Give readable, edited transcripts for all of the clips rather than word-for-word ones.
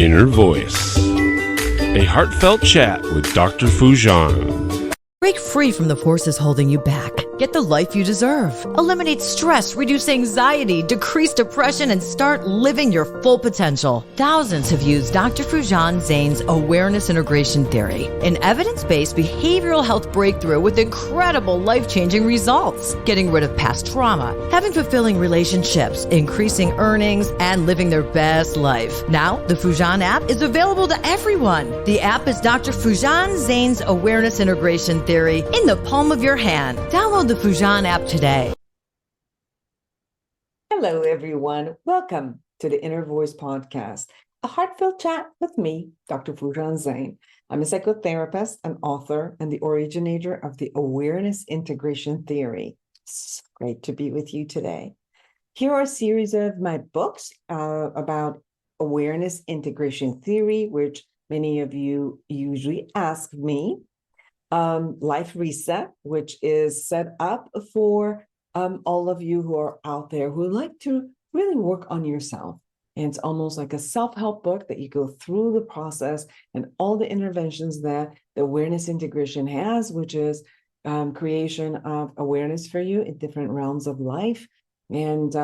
Inner Voice, a heartfelt chat with Dr. Foojan. Break free from the forces holding you back. Get the life you deserve. Eliminate stress, reduce anxiety, decrease depression, and start living your full potential. Thousands have used Dr. Foojan Zeine's awareness integration theory, an evidence-based behavioral health breakthrough with incredible life-changing results. Getting rid of past trauma, having fulfilling relationships, increasing earnings, and living their best life. Now, the Foojan app is available to everyone. The app is Dr. Foojan Zeine's awareness integration theory in the palm of your hand. Download the Foojan app today. Hello, everyone. Welcome to the Inner Voice podcast, a heartfelt chat with me, Dr. Foojan Zeine. I'm a psychotherapist, an author, and the originator of the awareness integration theory. It's great to be with you today. Here are a series of my books about awareness integration theory, which many of you usually ask me. Life Reset, which is set up for all of you who are out there who like to really work on yourself. And it's almost like a self-help book that you go through the process and all the interventions that the awareness integration has, which is creation of awareness for you in different realms of life and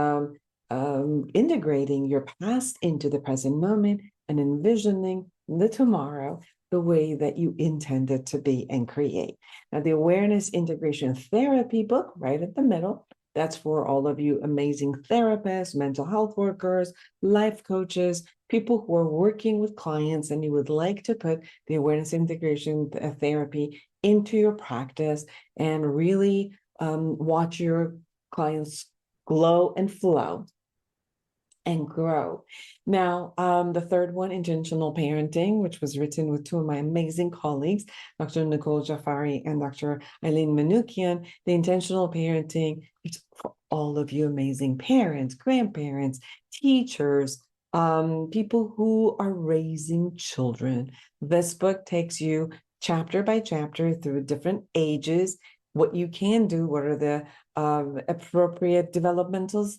integrating your past into the present moment and envisioning the tomorrow the way that you intended to be and create. Now, the Awareness Integration Therapy book, right at the middle, that's for all of you amazing therapists, mental health workers, life coaches, people who are working with clients and you would like to put the Awareness Integration Therapy into your practice and really watch your clients glow and flow and grow. Now, the third one, Intentional Parenting, which was written with two of my amazing colleagues, Dr. Nicole Jafari and Dr. Eileen Manukian. The Intentional Parenting, it's for all of you amazing parents, grandparents, teachers, people who are raising children. This book takes you chapter by chapter through different ages, what you can do, what are the appropriate developmental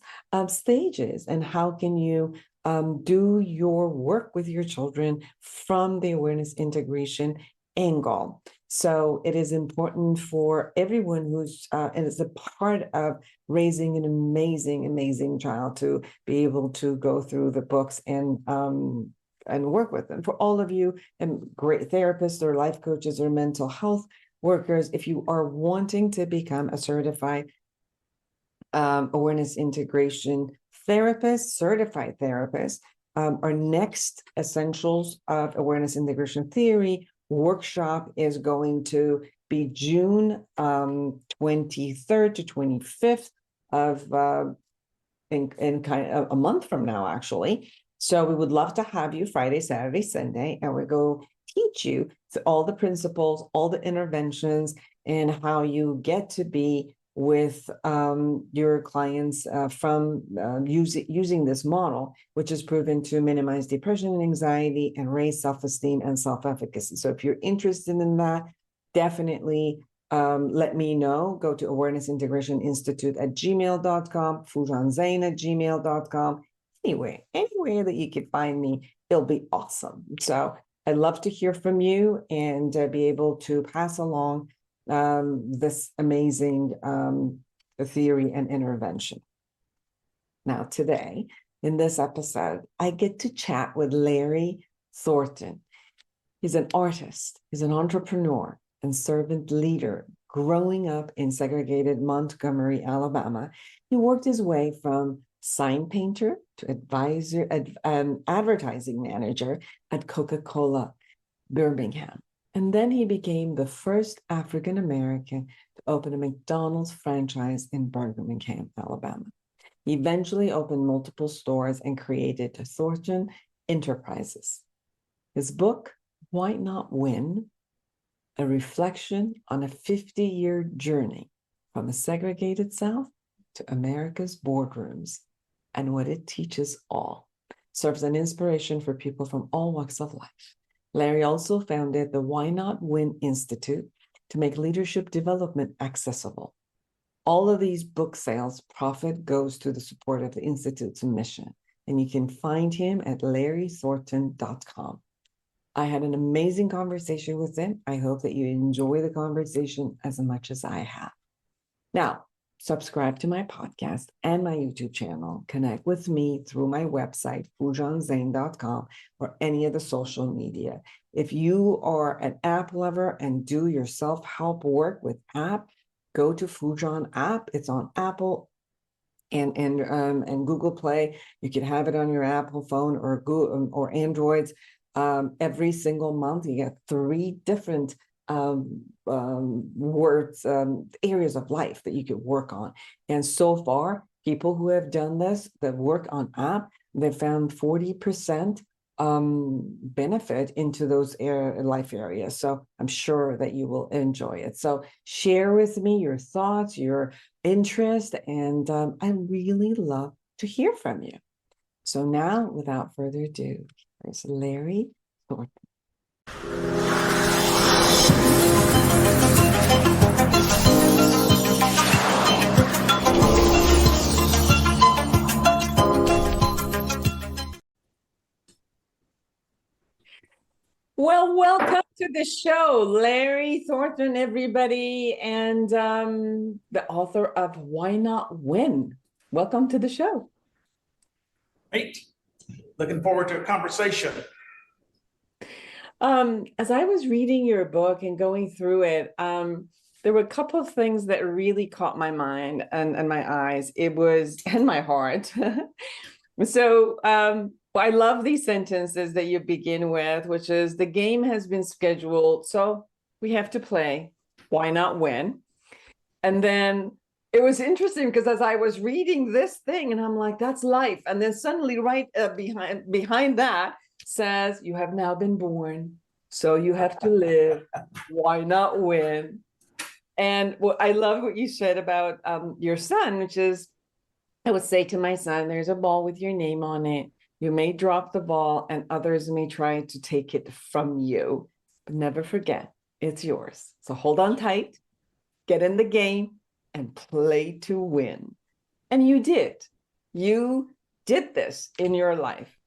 stages, and how can you do your work with your children from the awareness integration angle. So it is important for everyone who's, and it's a part of raising an amazing, amazing child to be able to go through the books and work with them. For all of you and great therapists or life coaches or mental health workers, if you are wanting to become a certified awareness integration therapist, certified therapist, our next Essentials of Awareness Integration Theory workshop is going to be June 23rd to 25th of in kind of a month from now, actually. So we would love to have you Friday, Saturday, Sunday, and we go teach you all the principles, all the interventions, and how you get to be with your clients from using this model, which is proven to minimize depression and anxiety and raise self-esteem and self-efficacy. So if you're interested in that, definitely let me know. Go to awareness-integration-institute@gmail.com, foojanzeine@gmail.com. Anywhere that you could find me, it'll be awesome. So I'd love to hear from you and be able to pass along this amazing theory and intervention. Now, today, in this episode, I get to chat with Larry Thornton. He's an artist, he's an entrepreneur and servant leader growing up in segregated Montgomery, Alabama. He worked his way from sign painter to advertising manager at Coca-Cola Birmingham. And then he became the first African-American to open a McDonald's franchise in Birmingham, Alabama. He eventually opened multiple stores and created Thornton Enterprises. His book, Why Not Win? A reflection on a 50-year journey from a segregated South to America's boardrooms and what it teaches all, serves an inspiration for people from all walks of life. Larry also founded the Why Not Win Institute to make leadership development accessible. All of these book sales profit goes to the support of the Institute's mission and you can find him at larrythornton.com. I had an amazing conversation with him. I hope that you enjoy the conversation as much as I have. Now, subscribe to my podcast and my YouTube channel. Connect with me through my website, FoojanZeine.com, or any of the social media. If you are an app lover and do your self-help work with app, go to Foojan app. It's on Apple and Google Play. You can have it on your Apple phone or Google or Androids. Every single month, you get 3 different words, areas of life that you could work on. And so far, people who have done this, that work on app, they've found 40% benefit into those life areas. So I'm sure that you will enjoy it. So share with me your thoughts, your interest, and I really love to hear from you. So now, without further ado, there's Larry Thornton. Well, welcome to the show, Larry Thornton, everybody, and the author of Why Not Win. Welcome to the show. Great. Looking forward to a conversation. As I was reading your book and going through it, there were a couple of things that really caught my mind and my eyes. It was, and my heart. So I love these sentences that you begin with, which is, the game has been scheduled, so we have to play. Why not win? And then it was interesting because as I was reading this thing, and I'm like, that's life. And then suddenly right behind that says, you have now been born, so you have to live. Why not win? And I love what you said about your son, which is, I would say to my son, there's a ball with your name on it. You may drop the ball and others may try to take it from you, but never forget, it's yours. So hold on tight, get in the game, and play to win. And you did. You did this in your life.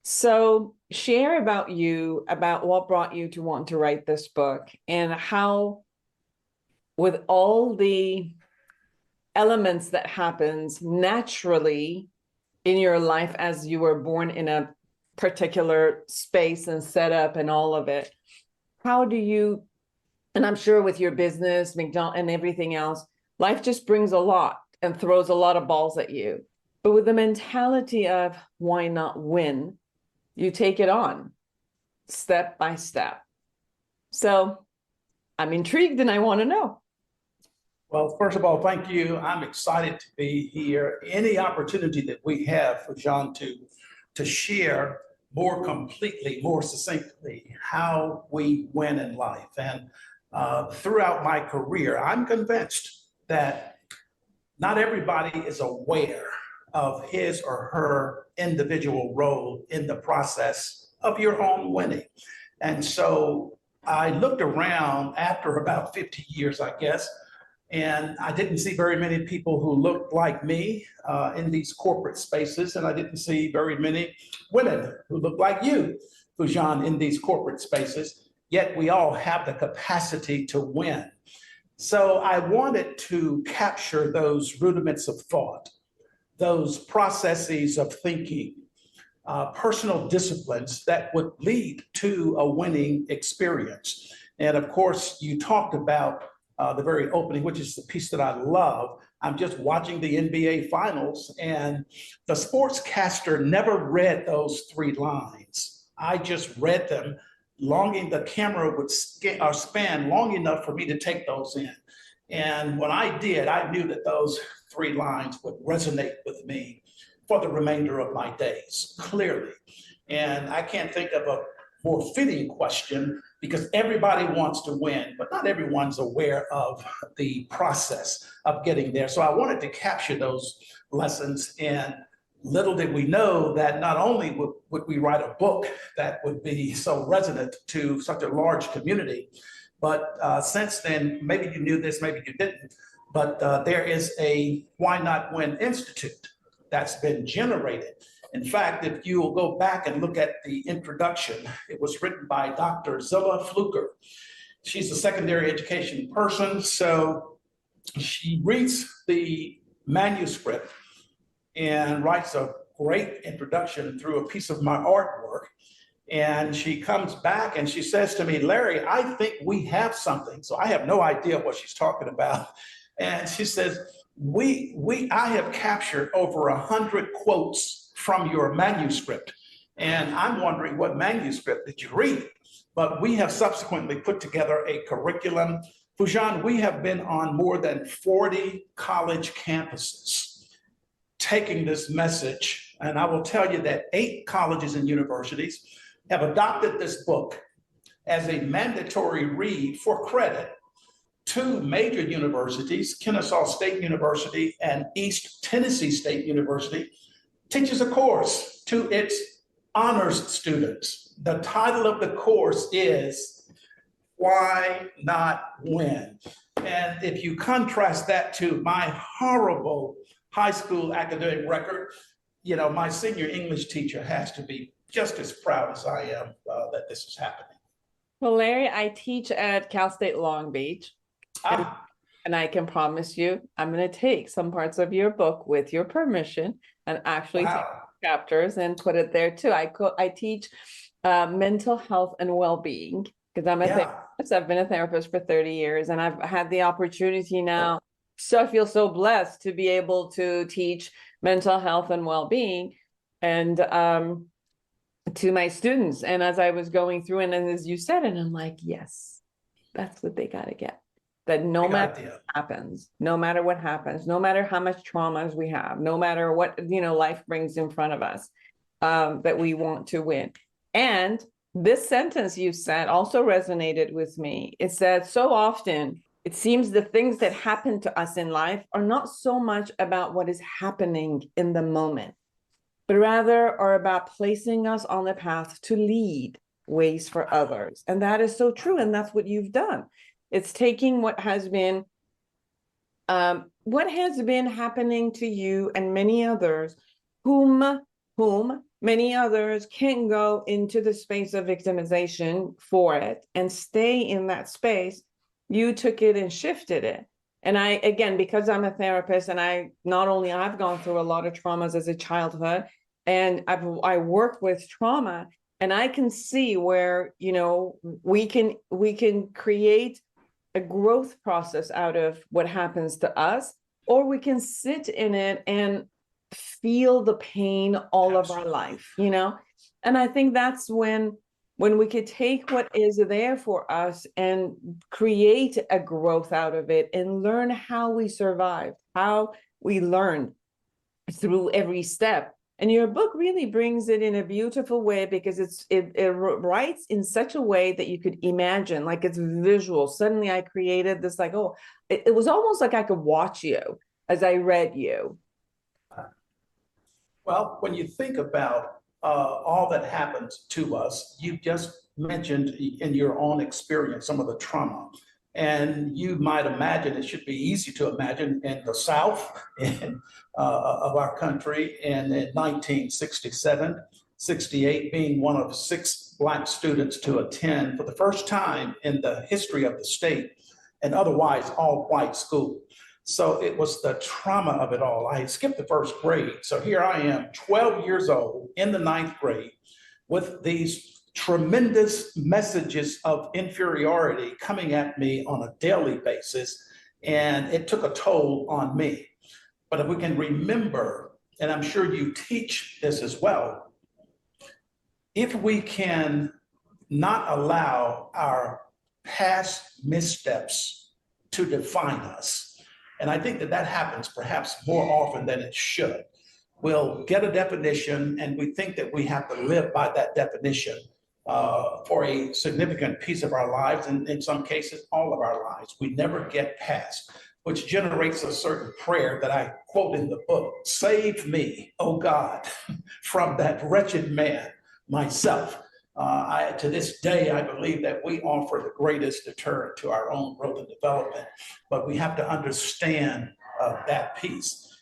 So share about you, about what brought you to want to write this book, and how, with all the elements that happens naturally in your life as you were born in a particular space and setup and all of it, how do you, and I'm sure with your business, McDonald and everything else, life just brings a lot and throws a lot of balls at you. But with the mentality of why not win, you take it on step by step. So I'm intrigued and I want to know. Well, first of all, thank you. I'm excited to be here. Any opportunity that we have for John to share more completely, more succinctly, how we win in life. And throughout my career, I'm convinced that not everybody is aware of his or her individual role in the process of your own winning. And so I looked around after about 50 years, I guess, and I didn't see very many people who looked like me in these corporate spaces. And I didn't see very many women who looked like you, Foojan, in these corporate spaces. Yet we all have the capacity to win. So I wanted to capture those rudiments of thought, those processes of thinking, personal disciplines that would lead to a winning experience. And of course, you talked about the very opening, which is the piece that I love. I'm just watching the NBA finals, and the sportscaster never read those 3 lines. I just read them, longing the camera would span long enough for me to take those in. And when I did, I knew that those 3 lines would resonate with me for the remainder of my days, clearly. And I can't think of a more fitting question, because everybody wants to win, but not everyone's aware of the process of getting there. So I wanted to capture those lessons, and little did we know that not only would we write a book that would be so resonant to such a large community, but since then, maybe you knew this, maybe you didn't, but there is a Why Not Win Institute that's been generated. In fact, if you will go back and look at the introduction, it was written by Dr. Zilla Fluker. She's a secondary education person, so she reads the manuscript and writes a great introduction through a piece of my artwork. And she comes back and she says to me, Larry, I think we have something. So I have no idea what she's talking about. And she says, I have captured over 100 quotes from your manuscript. And I'm wondering, what manuscript did you read? But we have subsequently put together a curriculum. Foojan, we have been on more than 40 college campuses taking this message. And I will tell you that 8 colleges and universities have adopted this book as a mandatory read for credit. 2 major universities, Kennesaw State University and East Tennessee State University, teaches a course to its honors students. The title of the course is Why Not When? And if you contrast that to my horrible high school academic record, you know, my senior English teacher has to be just as proud as I am that this is happening. Well, Larry, I teach at Cal State Long Beach. And I can promise you, I'm going to take some parts of your book with your permission and actually take chapters and put it there too. I teach mental health and well-being because I'm a therapist. I've been a therapist for 30 years and I've had the opportunity now. So I feel so blessed to be able to teach mental health and well-being and to my students. And as I was going through and as you said, and I'm like, yes, that's what they got to get. That no matter what happens, no matter what happens, no matter how much traumas we have, no matter what, you know, life brings in front of us, that we want to win. And this sentence you said also resonated with me. It said, so often it seems the things that happen to us in life are not so much about what is happening in the moment, but rather are about placing us on the path to lead ways for others. And that is so true. And that's what you've done. It's taking what has been happening to you and many others, whom many others can go into the space of victimization for it and stay in that space. You took it and shifted it. And I, again, because I'm a therapist and I've gone through a lot of traumas as a childhood, and I work with trauma, and I can see where, you know, we can create a growth process out of what happens to us, or we can sit in it and feel the pain all of our life, you know? And I think that's when we could take what is there for us and create a growth out of it and learn how we survived, how we learned through every step. And your book really brings it in a beautiful way because it writes in such a way that you could imagine, like it's visual. Suddenly I created this, like, oh, it was almost like I could watch you as I read you. Well, when you think about all that happens to us, you just mentioned in your own experience some of the trauma. And you might imagine, it should be easy to imagine, in the South of our country, and in 1967, 68, being one of 6 Black students to attend for the first time in the history of the state, an otherwise all-white school. So it was the trauma of it all. I skipped the first grade. So here I am, 12 years old, in the 9th grade, with these tremendous messages of inferiority coming at me on a daily basis, and it took a toll on me. But if we can remember, and I'm sure you teach this as well, if we can not allow our past missteps to define us, and I think that happens perhaps more often than it should. We'll get a definition and we think that we have to live by that definition for a significant piece of our lives, and in some cases, all of our lives. We never get past, which generates a certain prayer that I quote in the book: save me, oh God, from that wretched man, myself. To this day, I believe that we offer the greatest deterrent to our own growth and development, but we have to understand that piece.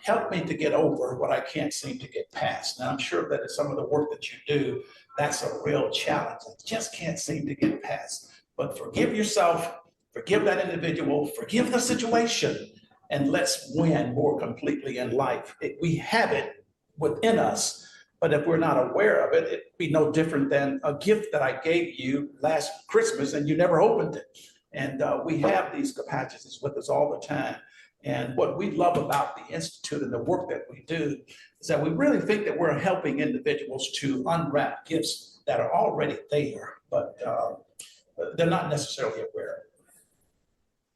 help me to get over what I can't seem to get past. Now, I'm sure that in some of the work that you do, that's a real challenge. I just can't seem to get past. But forgive yourself, forgive that individual, forgive the situation, and let's win more completely in life. We have it within us, but if we're not aware of it, it'd be no different than a gift that I gave you last Christmas and you never opened it. And we have these capacities with us all the time. And what we love about the Institute and the work that we do is that we really think that we're helping individuals to unwrap gifts that are already there, but they're not necessarily aware.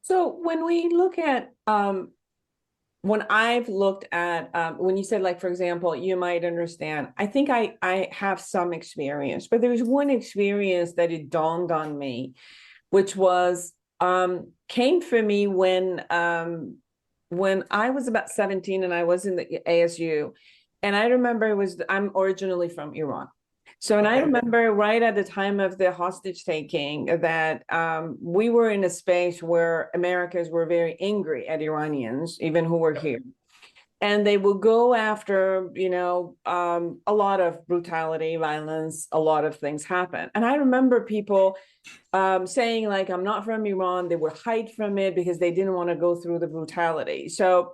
So when we look at, when I've looked at, when you said, like, for example, you might understand, I think I have some experience, but there's one experience that it dawned on me, which was, came for me when I was about 17 and I was in the ASU. And I remember I'm originally from Iran. So, and I remember right at the time of the hostage taking that we were in a space where Americans were very angry at Iranians, even who were here. And they would go after, a lot of brutality, violence, a lot of things happen. And I remember people saying, like, I'm not from Iran. They would hide from it because they didn't want to go through the brutality. So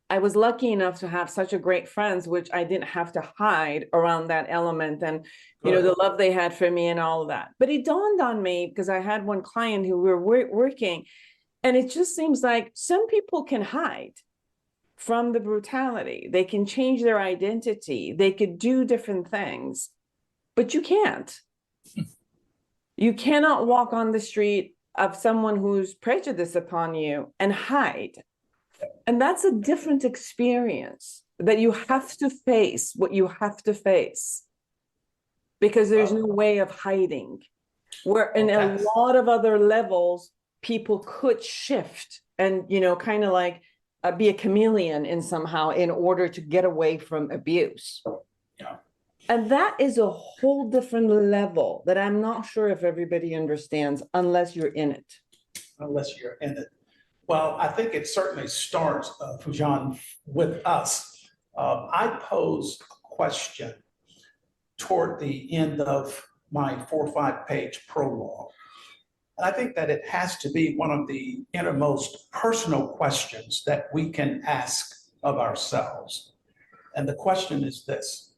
I was lucky enough to have such a great friends, which I didn't have to hide around that element and, the love they had for me and all of that. But it dawned on me because I had one client who we were working, and it just seems like some people can hide from the brutality. They can change their identity. They could do different things, but you can't. You cannot walk on the street of someone who's prejudiced upon you and hide. And that's a different experience that you have to face what you have to face because there's no way of hiding. Where in a lot of other levels, people could shift and, kind of like be a chameleon in somehow in order to get away from abuse. Yeah. And that is a whole different level that I'm not sure if everybody understands unless you're in it. Unless you're in it. Well, I think it certainly starts, Foojan, with us. I posed a question toward the end of my 4 or 5 page prologue. And I think that it has to be one of the innermost personal questions that we can ask of ourselves. And the question is this: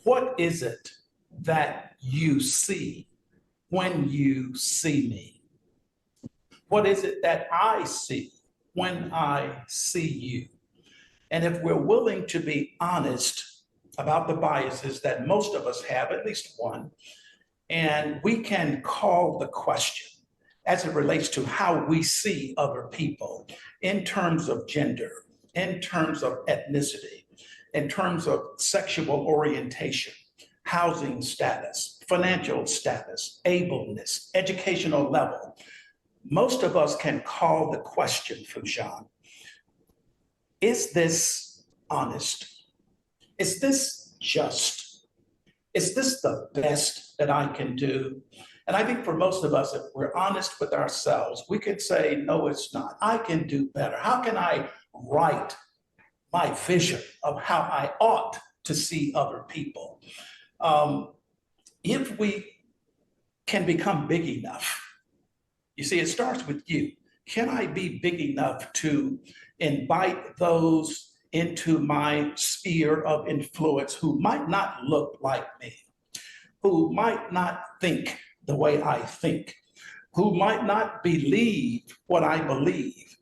what is it that you see when you see me? What is it that I see when I see you? And if we're willing to be honest about the biases that most of us have, at least one, and we can call the question as it relates to how we see other people in terms of gender, in terms of ethnicity, in terms of sexual orientation, housing status, financial status, ableness, educational level. Most of us can call the question, Foojan, is this honest? Is this just? Is this the best that I can do? And I think for most of us, if we're honest with ourselves, we can say, no, it's not. I can do better. How can I write my vision of how I ought to see other people? If we can become big enough, you see, it starts with you. Can I be big enough to invite those into my sphere of influence who might not look like me, who might not think the way I think, who might not believe what I believe?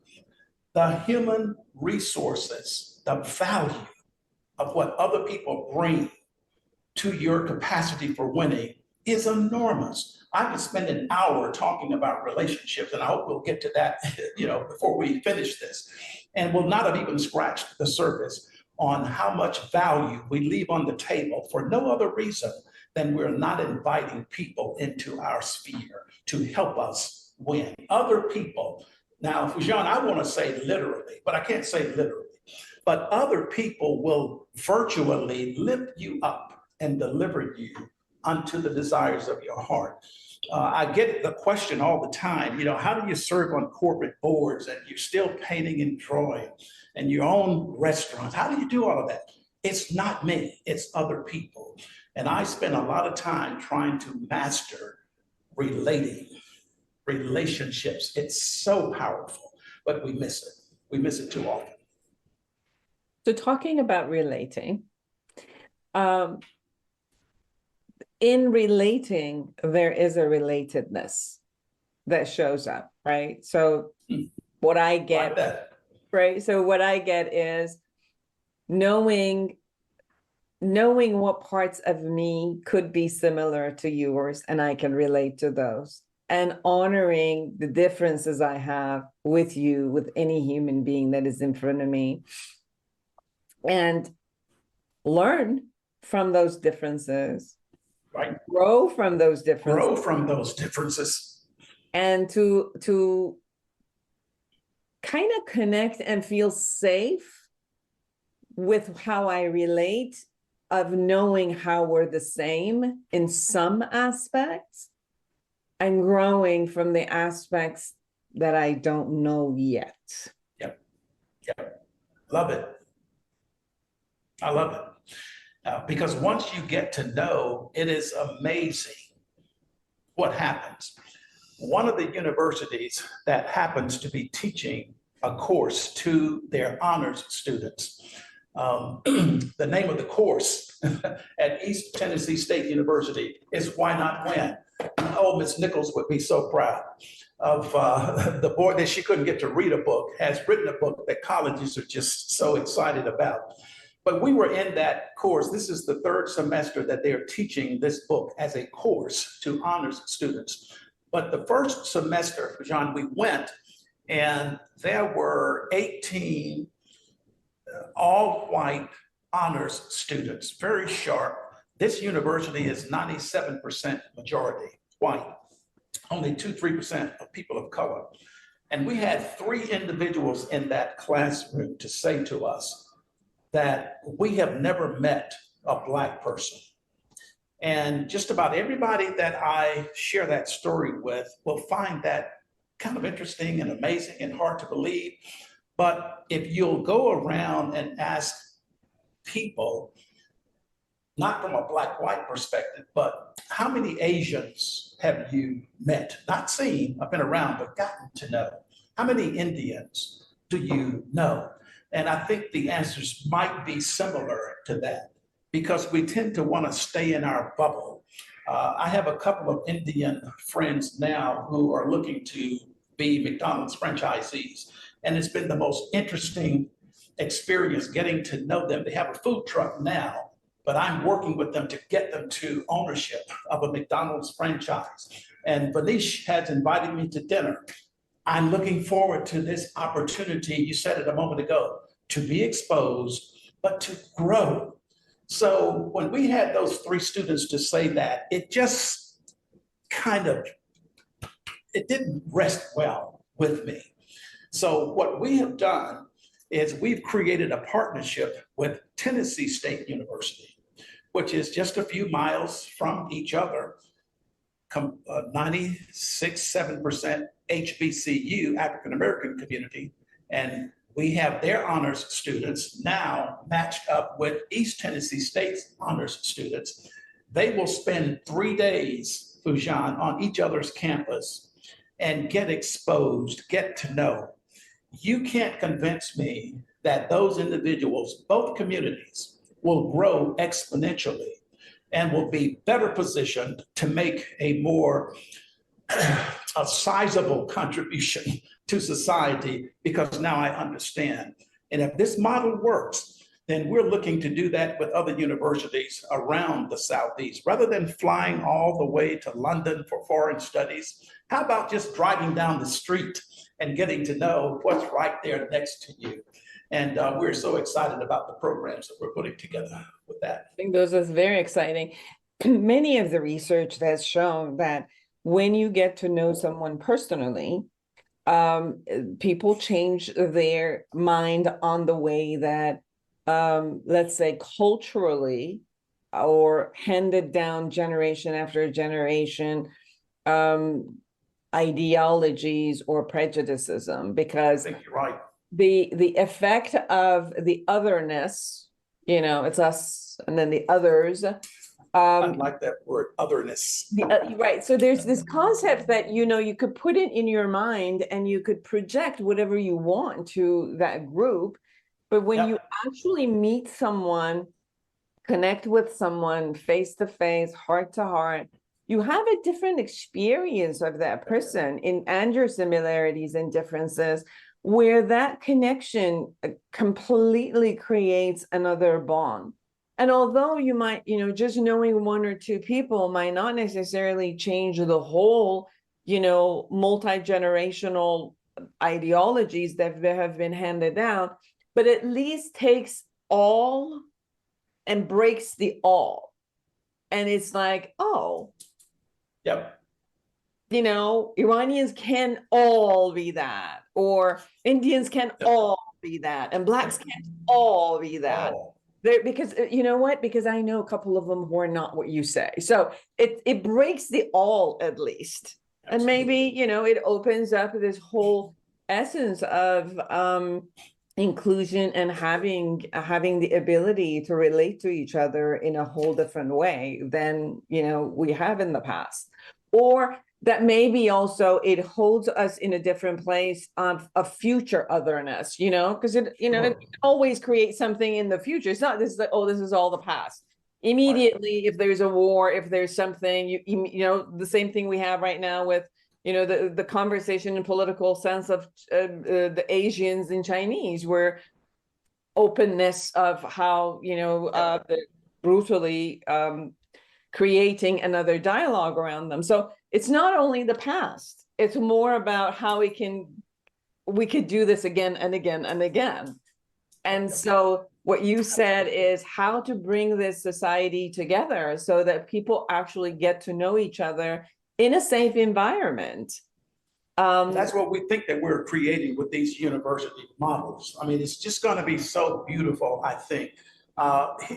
The human resources, the value of what other people bring to your capacity for winning is enormous. I could spend an hour talking about relationships, and I hope we'll get to that, before we finish this. And we'll not have even scratched the surface on how much value we leave on the table for no other reason than we're not inviting people into our sphere to help us win. Other people. Now, Foojan, I want to say literally, but I can't say literally. But other people will virtually lift you up and deliver you unto the desires of your heart. I get the question all the time, how do you serve on corporate boards and you're still painting and drawing and your own restaurants? How do you do all of that? It's not me, it's other people. And I spend a lot of time trying to master relating, relationships. It's so powerful, but we miss it. We miss it too often. So talking about relating, in relating, there is a relatedness that shows up, right? So what I get, right? So what I get is knowing what parts of me could be similar to yours, and I can relate to those, and honoring the differences I have with you, with any human being that is in front of me, and learn from those differences. Right. Grow from those differences. Grow from those differences. And to kind of connect and feel safe with how I relate, of knowing how we're the same in some aspects and growing from the aspects that I don't know yet. Yep. Love it. I love it. Because once you get to know, it is amazing what happens. One of the universities that happens to be teaching a course to their honors students, the name of the course at East Tennessee State University is Why Not When? Oh, Ms. Nichols would be so proud of the boy that she couldn't get to read a book, has written a book that colleges are just so excited about. But we were in that course. This is the third semester that they are teaching this book as a course to honors students. But the first semester, John, we went and there were 18 all-white honors students, very sharp. This university is 97% majority white, only 2-3% of people of color. And we had 3 individuals in that classroom to say to us that we have never met a Black person. And just about everybody that I share that story with will find that kind of interesting and amazing and hard to believe. But if you'll go around and ask people, not from a Black-white perspective, but how many Asians have you met? Not seen, I've been around, but gotten to know. How many Indians do you know? And I think the answers might be similar to that because we tend to want to stay in our bubble. I have a couple of Indian friends now who are looking to be McDonald's franchisees. And it's been the most interesting experience getting to know them. They have a food truck now, but I'm working with them to get them to ownership of a McDonald's franchise. And Vanish has invited me to dinner. I'm looking forward to this opportunity, you said it a moment ago, to be exposed, but to grow. So when we had those 3 students to say that, it just it didn't rest well with me. So what we have done is we've created a partnership with Tennessee State University, which is just a few miles from each other, 96-7% HBCU, African-American community, and we have their honors students now matched up with East Tennessee State's honors students. They will spend 3 days, Foojan, on each other's campus and get exposed, get to know. You can't convince me that those individuals, both communities, will grow exponentially and will be better positioned to make a more a sizable contribution to society because now I understand. And if this model works, then we're looking to do that with other universities around the Southeast. Rather than flying all the way to London for foreign studies, how about just driving down the street and getting to know what's right there next to you? And we're so excited about the programs that we're putting together with that. I think those are very exciting. Many of the research has shown that when you get to know someone personally, people change their mind on the way that, let's say, culturally or handed down generation after generation, ideologies or prejudices, because I think you're right. the effect of the otherness, it's us and then the others. I like that word, otherness. Right. So there's this concept that, you could put it in your mind and you could project whatever you want to that group. But when you actually meet someone, connect with someone face to face, heart to heart, you have a different experience of that person and your similarities and differences, where that connection completely creates another bond. And although you might, just knowing one or two people might not necessarily change the whole, multi-generational ideologies that have been handed down, but at least takes all and breaks the all. And it's like, oh, Yep. Iranians can all be that, or Indians can all be that, and blacks can't all be that. Because you know what? Because I know a couple of them who are not what you say. So it breaks the all at least. Absolutely. And maybe, it opens up this whole essence of inclusion and having the ability to relate to each other in a whole different way than we have in the past. Or that maybe also it holds us in a different place of a future otherness, because it always creates something in the future. It's not this, like, oh, this is all the past. Immediately, if there's a war, if there's something, the same thing we have right now with, the conversation and political sense of the Asians and Chinese, where openness of how, brutally creating another dialogue around them. So it's not only the past, it's more about how we could do this again and again and again. And so what you said is how to bring this society together so that people actually get to know each other in a safe environment. That's what we think that we're creating with these university models. I mean, it's just going to be so beautiful, I think.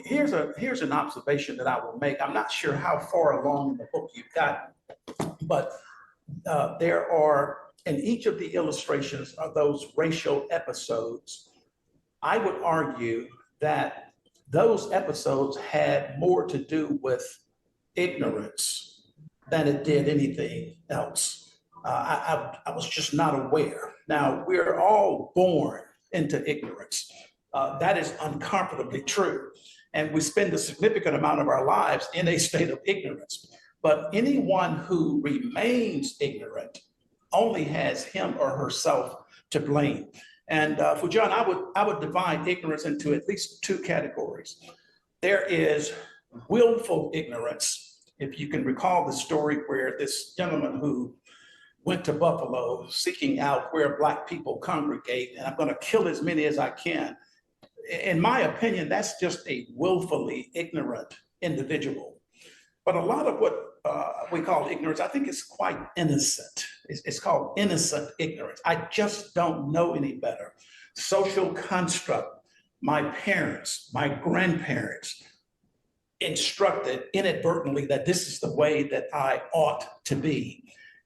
Here's an observation that I will make. I'm not sure how far along in the book you've got, but there are, in each of the illustrations of those racial episodes, I would argue that those episodes had more to do with ignorance than it did anything else. I was just not aware. Now, we're all born into ignorance. That is uncomfortably true. And we spend a significant amount of our lives in a state of ignorance. But anyone who remains ignorant only has him or herself to blame. And Foojan, I would divide ignorance into at least two categories. There is willful ignorance. If you can recall the story where this gentleman who went to Buffalo seeking out where Black people congregate, and I'm going to kill as many as I can. In my opinion, that's just a willfully ignorant individual. But a lot of what we call ignorance, I think is quite innocent. It's called innocent ignorance. I just don't know any better. Social construct, my parents, my grandparents instructed inadvertently that this is the way that I ought to be.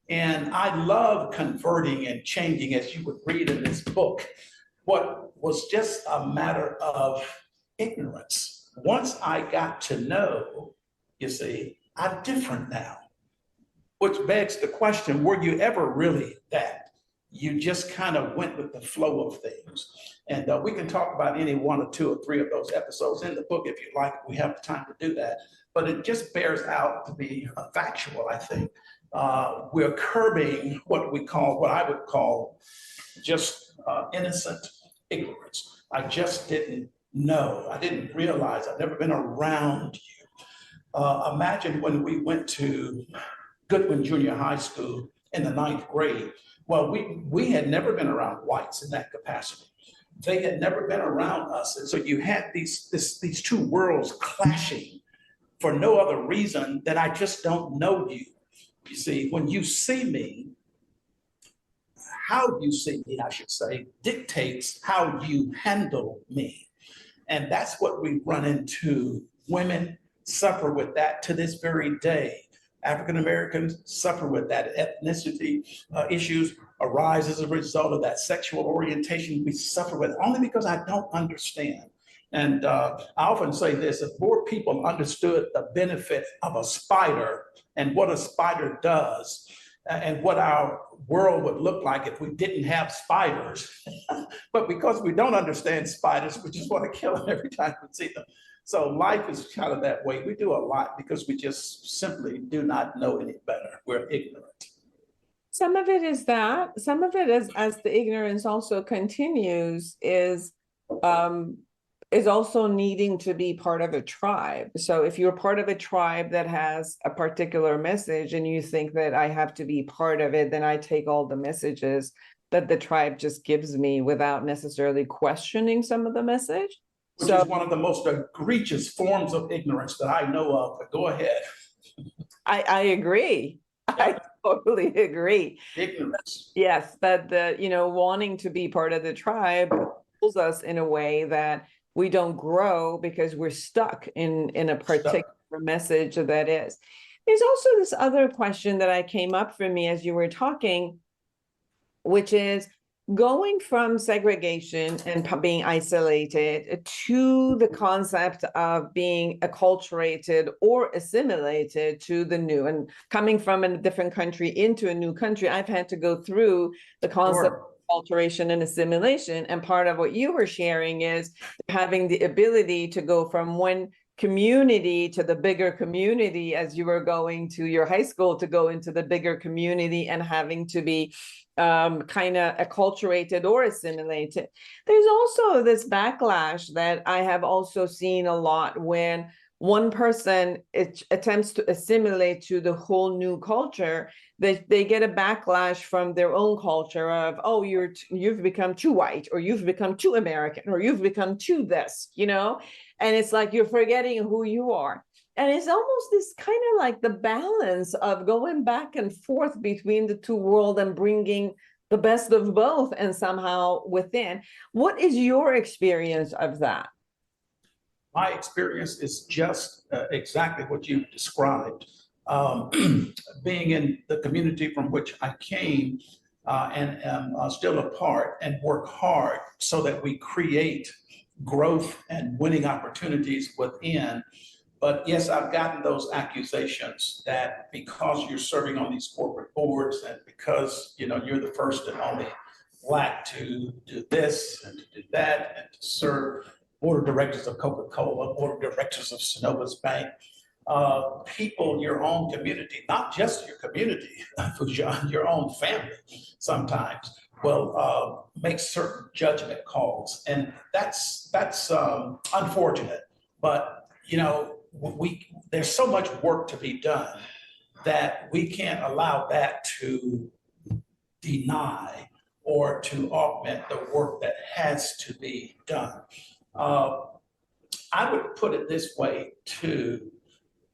And I love converting and changing, as you would read in this book, what was just a matter of ignorance. Once I got to know, you see, I'm different now, which begs the question, were you ever really that? You just kind of went with the flow of things. And we can talk about any one or two or three of those episodes in the book if you'd like. We have the time to do that. But it just bears out to be factual, I think. We're curbing what I would call just innocent ignorance. I just didn't know. I didn't realize. I've never been around you. Imagine when we went to Goodwin Junior High School in the 9th grade. Well, we had never been around whites in that capacity. They had never been around us. And so you had these two worlds clashing for no other reason than I just don't know you. You see, when you see me, how you see me, I should say, dictates how you handle me. And that's what we run into. Women suffer with that to this very day. African Americans suffer with that. Ethnicity issues arise as a result of that. Sexual orientation we suffer with only because I don't understand. And I often say this: if more people understood the benefit of a spider and what a spider does, and what our world would look like if we didn't have spiders. But because we don't understand spiders, we just want to kill them every time we see them. So life is kind of that way. We do a lot because we just simply do not know any better. We're ignorant. Some of it is that. Some of it is, as the ignorance also continues, is also needing to be part of a tribe. So if you're part of a tribe that has a particular message and you think that I have to be part of it, then I take all the messages that the tribe just gives me without necessarily questioning some of the message. Which is one of the most egregious forms of ignorance that I know of, but go ahead. I agree. I totally agree. Ignorance. Yes, that wanting to be part of the tribe pulls us in a way that we don't grow because we're stuck in a particular message that is. There's also this other question that came up for me as you were talking, which is going from segregation and being isolated to the concept of being acculturated or assimilated to the new, and coming from a different country into a new country. I've had to go through the concept of acculturation and assimilation. And part of what you were sharing is having the ability to go from one community to the bigger community as you were going to your high school, to go into the bigger community and having to be kind of acculturated or assimilated. There's also this backlash that I have also seen a lot when one person attempts to assimilate to the whole new culture. They get a backlash from their own culture of, oh, you've become too white, or you've become too American, or you've become too this, and it's like you're forgetting who you are. And it's almost this kind of like the balance of going back and forth between the two worlds and bringing the best of both and somehow within. What is your experience of that? My experience is just exactly what you described. Being in the community from which I came and am still a part, and work hard so that we create growth and winning opportunities within. But yes, I've gotten those accusations that because you're serving on these corporate boards and because you're the first and only Black to do this and to do that and to serve board of directors of Coca-Cola, board of directors of Synovus Bank, people in your own community, not just your community, Foojan, your own family sometimes will make certain judgment calls. And that's unfortunate. But, there's so much work to be done that we can't allow that to deny or to augment the work that has to be done. I would put it this way too: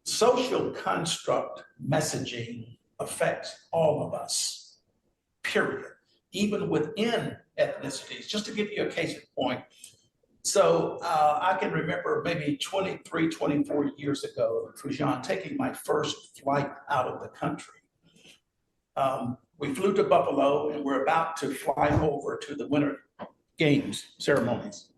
social construct messaging affects all of us, period, even within ethnicities. Just to give you a case in point. So I can remember maybe 23, 24 years ago, Foojan, taking my first flight out of the country. We flew to Buffalo and we're about to fly over to the Winter Games ceremonies.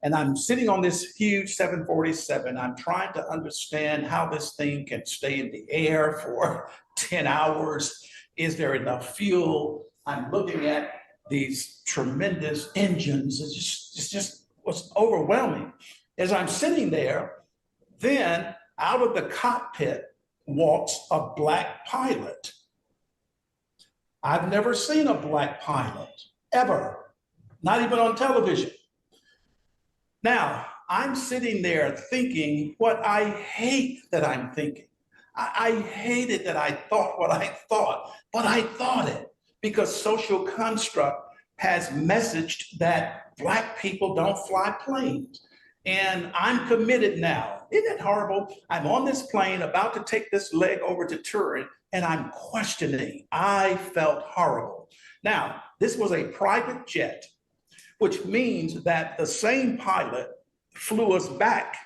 And I'm sitting on this huge 747. I'm trying to understand how this thing can stay in the air for 10 hours. Is there enough fuel? I'm looking at these tremendous engines. It just was overwhelming. As I'm sitting there, then out of the cockpit walks a Black pilot. I've never seen a Black pilot, ever, not even on television. Now, I'm sitting there thinking what I hate that I'm thinking. I hated that I thought what I thought, but I thought it because social construct has messaged that Black people don't fly planes. And I'm committed now. Isn't it horrible? I'm on this plane about to take this leg over to Turin and I'm questioning. I felt horrible. Now, this was a private jet, which means that the same pilot flew us back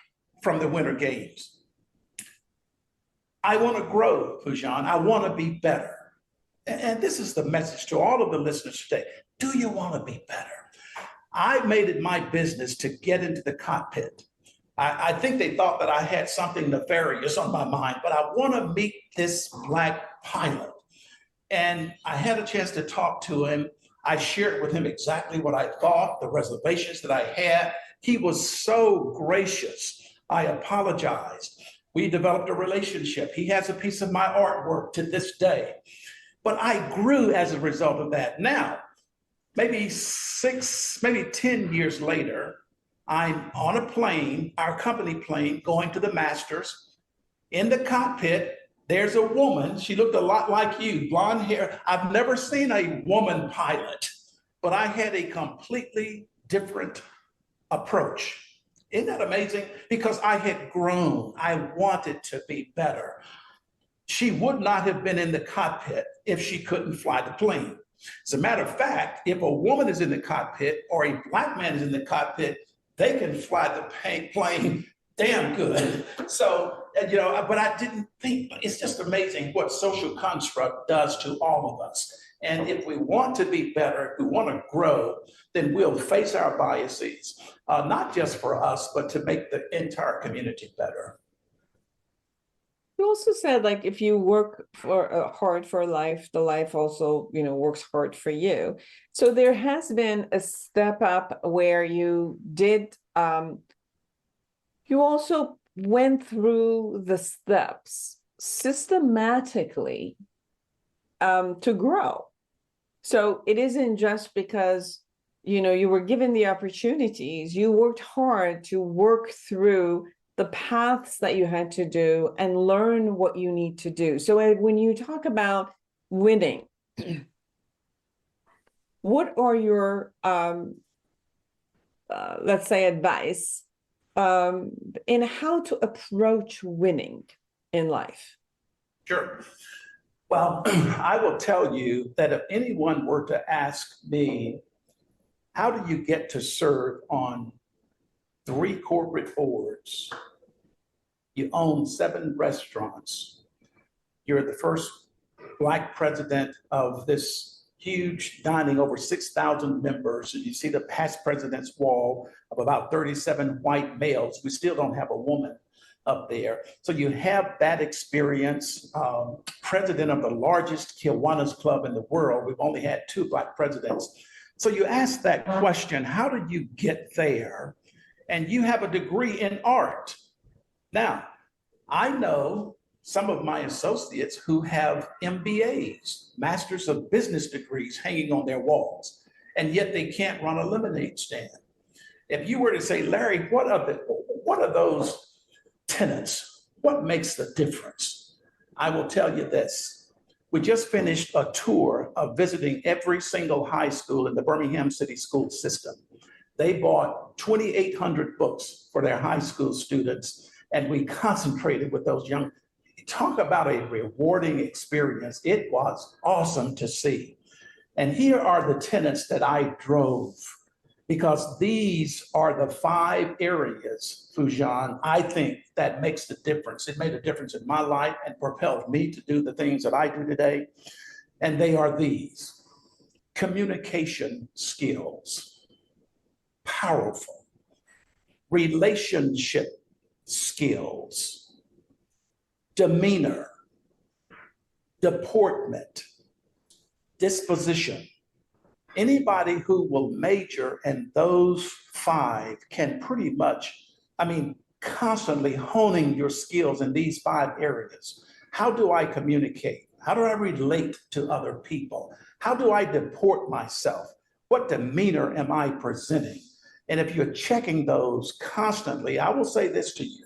from the Winter Games. I want to grow, Foojan. I want to be better. And this is the message to all of the listeners today. Do you want to be better? I made it my business to get into the cockpit. I think they thought that I had something nefarious on my mind, but I want to meet this Black pilot. And I had a chance to talk to him. I shared with him exactly what I thought, the reservations that I had. He was so gracious. I apologized. We developed a relationship. He has a piece of my artwork to this day. But I grew as a result of that. Now, maybe 10 years later, I'm on a plane, our company plane, going to the Masters. In the cockpit, there's a woman. She looked a lot like you, blonde hair. I've never seen a woman pilot, but I had a completely different approach. Isn't that amazing? Because I had grown. I wanted to be better. She would not have been in the cockpit if she couldn't fly the plane. As a matter of fact, if a woman is in the cockpit or a Black man is in the cockpit, they can fly the plane damn good. So, but I didn't think, it's just amazing what social construct does to all of us. And if we want to be better, if we want to grow, then we'll face our biases, not just for us, but to make the entire community better. You also said, like, if you work hard for life, the life also, works hard for you. So there has been a step up where you did, you also went through the steps systematically to grow. So it isn't just because, you were given the opportunities, you worked hard to work through the paths that you had to do and learn what you need to do. So when you talk about winning, what are your, let's say, advice in how to approach winning in life? Sure. Well, I will tell you that if anyone were to ask me, how do you get to serve on 3 corporate boards? You own 7 restaurants. You're the first Black president of this huge dining, over 6,000 members. And you see the past president's wall of about 37 white males. We still don't have a woman up there. So you have that experience, president of the largest Kiwanis club in the world. We've only had 2 Black presidents. So you ask that question, how did you get there? And you have a degree in art. Now, I know some of my associates who have MBAs, Masters of Business degrees hanging on their walls, and yet they can't run a lemonade stand. If you were to say, Larry, what are those tenets? What makes the difference? I will tell you this. We just finished a tour of visiting every single high school in the Birmingham City school system. They bought 2,800 books for their high school students, and we concentrated with those young. Talk about a rewarding experience. It was awesome to see. And here are the tenets that I drove, because these are the 5 areas, Foojan, I think that makes the difference. It made a difference in my life and propelled me to do the things that I do today. And they are these: communication skills, powerful; relationship skills, demeanor, deportment, disposition. Anybody who will major in those 5 can pretty much, constantly honing your skills in these 5 areas. How do I communicate? How do I relate to other people? How do I deport myself? What demeanor am I presenting? And if you're checking those constantly, I will say this to you: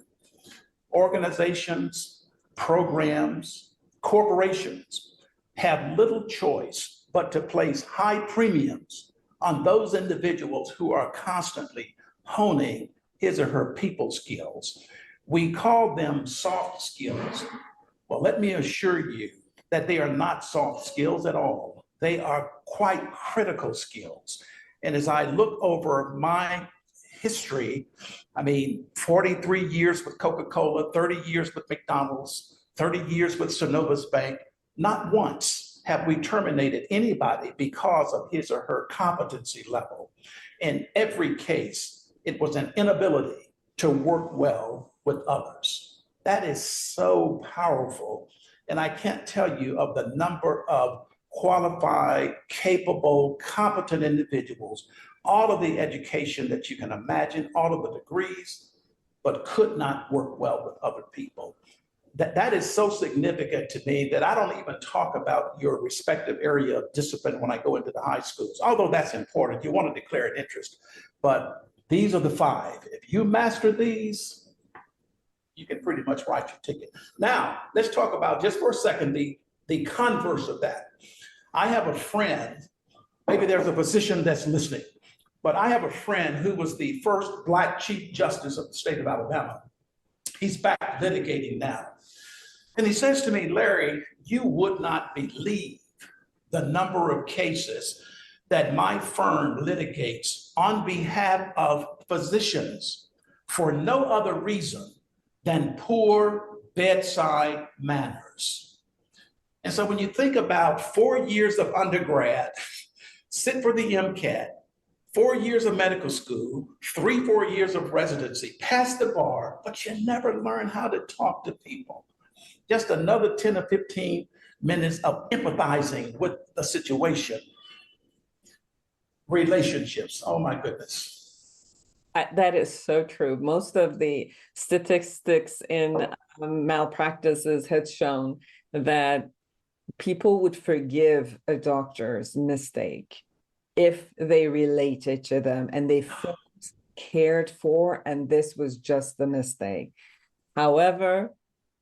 organizations, programs, corporations have little choice but to place high premiums on those individuals who are constantly honing his or her people skills. We call them soft skills. Well, let me assure you that they are not soft skills at all. They are quite critical skills. And as I look over my history, 43 years with Coca-Cola, 30 years with McDonald's, 30 years with Synovus Bank, not once have we terminated anybody because of his or her competency level. In every case, it was an inability to work well with others. That is so powerful. And I can't tell you of the number of qualified, capable, competent individuals, all of the education that you can imagine, all of the degrees, but could not work well with other people. That is so significant to me that I don't even talk about your respective area of discipline when I go into the high schools, although that's important. You want to declare an interest, but these are the 5. If you master these, you can pretty much write your ticket. Now, let's talk about just for a second, the converse of that. I have a friend, maybe there's a physician that's listening, but I have a friend who was the first Black Chief Justice of the state of Alabama. He's back litigating now. And he says to me, Larry, you would not believe the number of cases that my firm litigates on behalf of physicians for no other reason than poor bedside manners. And so when you think about 4 years of undergrad, sit for the MCAT, 4 years of medical school, 3-4 years of residency, pass the bar, but you never learn how to talk to people. Just another 10 or 15 minutes of empathizing with the situation. Relationships, oh my goodness. That is so true. Most of the statistics in malpractices had shown that people would forgive a doctor's mistake if they related to them and they felt cared for, and this was just the mistake. However,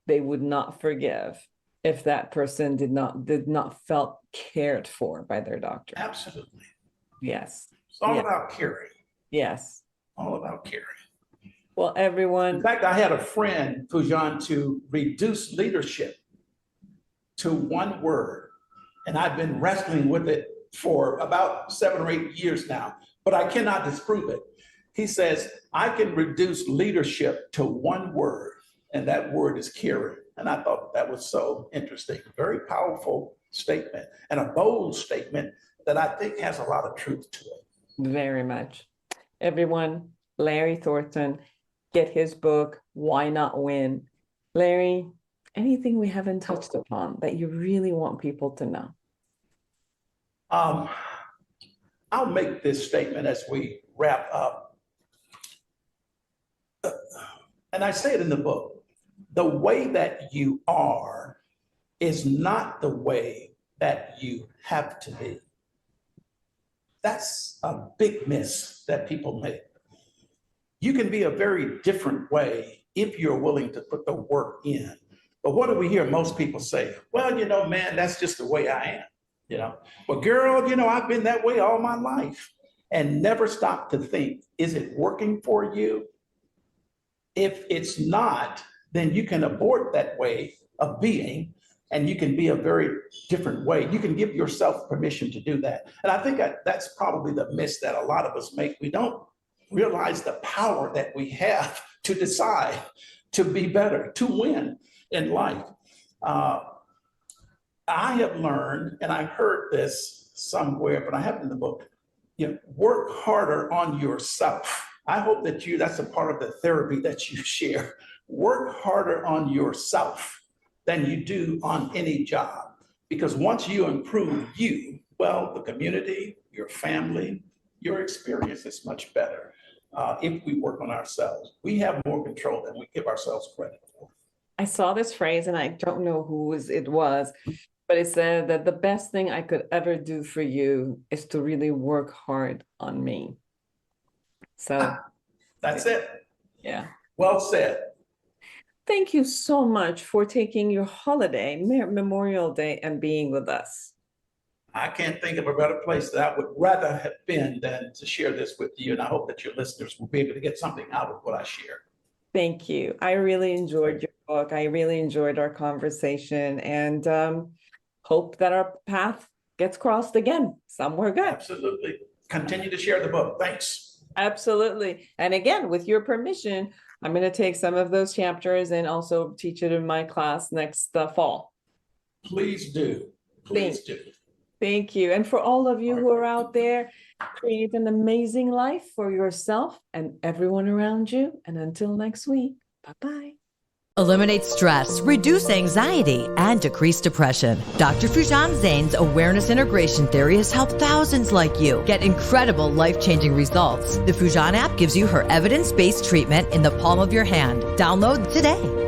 they would not forgive if that person did not felt cared for by their doctor. Absolutely. Yes. It's all about caring. Yes. All about caring. Well, everyone. In fact, I had a friend, Foojan, to reduce leadership to one word, and I've been wrestling with it for about 7 or 8 years now, but I cannot disprove it. He says, I can reduce leadership to one word, and that word is caring. And I thought that was so interesting. Very powerful statement and a bold statement that I think has a lot of truth to it. Very much. Everyone, Larry Thornton, get his book, Why Not Win? Larry, anything we haven't touched upon that you really want people to know? I'll make this statement as we wrap up. And I say it in the book. The way that you are is not the way that you have to be. That's a big miss that people make. You can be a very different way if you're willing to put the work in. But what do we hear most people say? Well, man, that's just the way I am. Well, girl, I've been that way all my life, and never stop to think, is it working for you? If it's not, then you can abort that way of being, and you can be a very different way. You can give yourself permission to do that. And I think that's probably the miss that a lot of us make. We don't realize the power that we have to decide to be better, to win in life. I have learned, and I heard this somewhere, but I have it in the book, work harder on yourself. I hope that that's a part of the therapy that you share. Work harder on yourself than you do on any job. Because once you improve you, well, the community, your family, your experience is much better if we work on ourselves. We have more control than we give ourselves credit for. I saw this phrase, and I don't know whose it was, but it said that the best thing I could ever do for you is to really work hard on me. So that's it. Yeah. Well said. Thank you so much for taking your holiday, Memorial Day, and being with us. I can't think of a better place that I would rather have been than to share this with you. And I hope that your listeners will be able to get something out of what I share. Thank you. I really enjoyed your book. I really enjoyed our conversation, and hope that our path gets crossed again somewhere good. Absolutely. Continue to share the book. Thanks. Absolutely. And again, with your permission, I'm going to take some of those chapters and also teach it in my class next fall. Please do. Please do. Thank you. And for all of you who are out there, create an amazing life for yourself and everyone around you. And until next week, bye-bye. Eliminate stress, reduce anxiety, and decrease depression. Dr. Foojan Zeine's awareness integration theory has helped thousands like you get incredible life-changing results. The Foojan app gives you her evidence-based treatment in the palm of your hand. Download today.